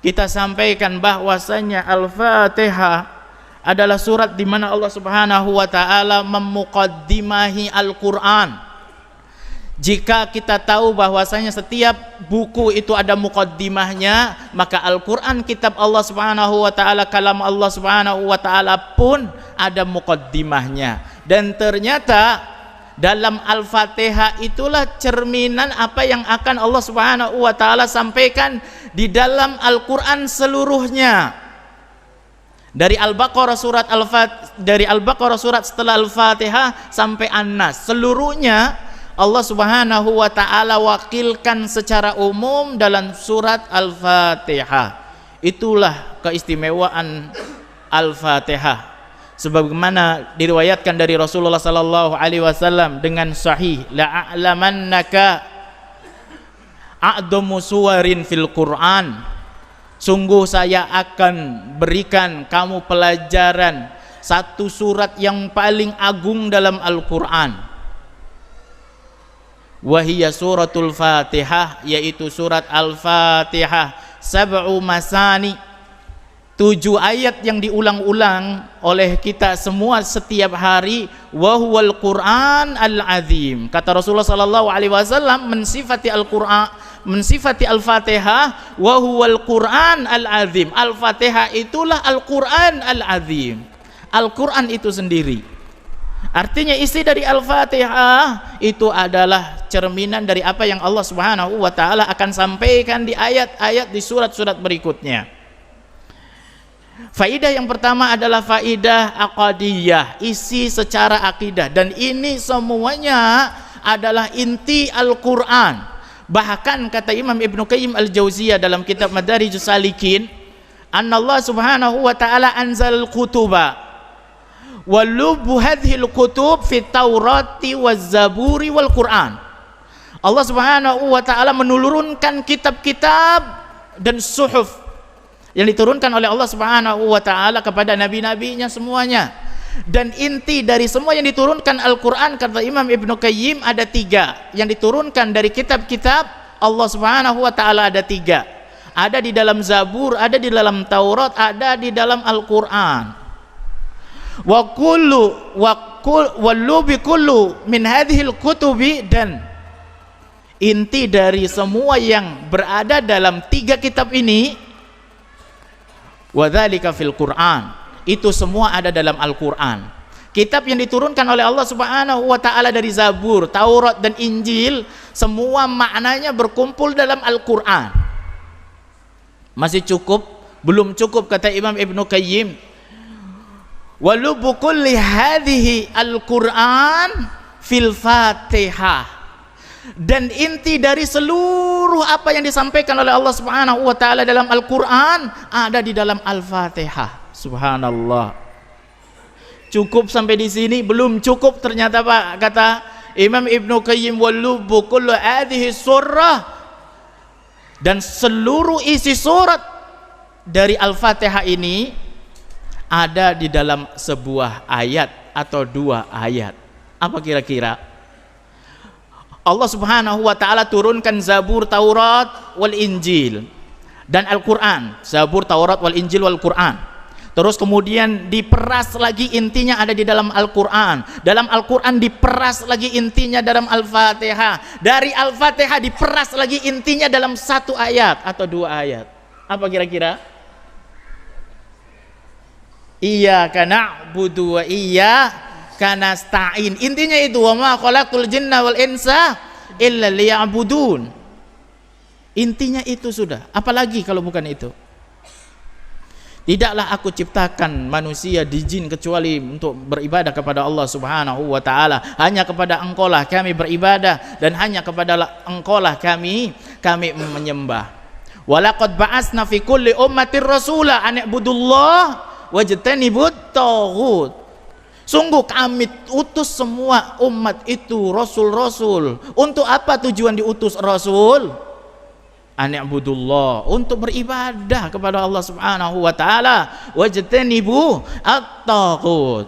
Kita sampaikan bahwasanya Al-Fatihah adalah surat di mana Allah Subhanahu wa taala memuqaddimahi Al-Qur'an. Jika kita tahu bahwasanya setiap buku itu ada muqaddimahnya, maka Al-Qur'an kitab Allah Subhanahu wa taala, kalam Allah Subhanahu wa taala pun ada muqaddimahnya. Dan ternyata dalam Al-Fatihah itulah cerminan apa yang akan Allah Subhanahu wa taala sampaikan di dalam Al-Qur'an seluruhnya. Dari Al-Baqarah surat setelah Al-Fatihah sampai An-Nas, seluruhnya Allah Subhanahu wa taala wakilkan secara umum dalam surat Al-Fatihah. Itulah keistimewaan Al-Fatihah. Sebagaimana diriwayatkan dari Rasulullah sallallahu alaihi wasallam dengan sahih, la a'lamannaka a'damu suwarin fil Qur'an. Sungguh saya akan berikan kamu pelajaran satu surat yang paling agung dalam Al-Qur'an. Wahiyya suratul Fatihah, yaitu surat Al-Fatihah. Sab'u masani, 7 ayat yang diulang-ulang oleh kita semua setiap hari. Wa huwal Qur'an al-azim. Kata Rasulullah sallallahu alaihi wasallam mensifati Al-Qur'an, mensifati Al-Fatihah, wa huwal Qur'an al-azim. Al-Fatihah itulah Al-Qur'an al-azim. Al-Qur'an itu sendiri. Artinya isi dari Al-Fatihah itu adalah cerminan dari apa yang Allah Subhanahu wa taala akan sampaikan di ayat-ayat di surat-surat berikutnya. Faidah yang pertama adalah faidah aqadiyah, isi secara akidah, dan ini semuanya adalah inti Al-Qur'an. Bahkan kata Imam Ibnu Qayyim Al-Jauziyah dalam kitab Madarijus Salikin, "Annallahu subhanahu wa ta'ala anzal kutuba wa lubbu hadhil kutub fi Taurati waz Zaburi wal Qur'an." Allah Subhanahu wa ta'ala menurunkan kitab-kitab dan suhuf yang diturunkan oleh Allah Subhanahu wa taala kepada nabi-nabinya semuanya. Dan inti dari semua yang diturunkan Al-Qur'an, kata Imam Ibnu Qayyim, ada 3. Yang diturunkan dari kitab-kitab Allah Subhanahu wa taala ada 3. Ada di dalam Zabur, ada di dalam Taurat, ada di dalam Al-Qur'an. Wa lubi kullu min hadhil kutubi, dan inti dari semua yang berada dalam 3 kitab ini, wadzalika fil Qur'an, itu semua ada dalam Al-Qur'an. Kitab yang diturunkan oleh Allah Subhanahu wa taala dari Zabur, Taurat dan Injil, semua maknanya berkumpul dalam Al-Qur'an. Masih cukup? Belum cukup, kata Imam Ibnu Qayyim. Walubu kulli hadhihi Al-Qur'an fil Fatihah. Dan inti dari seluruh apa yang disampaikan oleh Allah Subhanahu wa taala dalam Al-Qur'an ada di dalam Al-Fatihah. Subhanallah. Cukup sampai di sini? Belum cukup ternyata, Pak. Kata Imam Ibnu Qayyim, walubbu kullu hadhihi surah, dan seluruh isi surat dari Al-Fatihah ini ada di dalam sebuah ayat atau 2 ayat. Apa kira-kira? Allah Subhanahu wa taala turunkan Zabur, Taurat, wal Injil dan Al-Qur'an. Zabur, Taurat, wal Injil, wal Qur'an. Terus kemudian diperas lagi, intinya ada di dalam Al-Qur'an. Dalam Al-Qur'an diperas lagi, intinya dalam Al-Fatihah. Dari Al-Fatihah diperas lagi, intinya dalam 1 ayat atau 2 ayat. Apa kira-kira? Iyyaka na'budu wa iyyaka kanasta'in. Intinya itu, wa ma khalaqtul jinna wal insa illa liya'budun. Intinya itu sudah. Apalagi kalau bukan itu? Tidaklah aku ciptakan manusia di jin kecuali untuk beribadah kepada Allah Subhanahu wa taala. Hanya kepada Engkaulah kami beribadah, dan hanya kepada Engkaulah kami menyembah. Walaqad ba'asna fi kulli ummatir rasula an i'budullah wajtanibut taghut. Sungguh kami utus semua umat itu rasul-rasul. Untuk apa tujuan diutus rasul? Ani'budullah, untuk beribadah kepada Allah Subhanahu wa taala, wajtanibu at-taghut,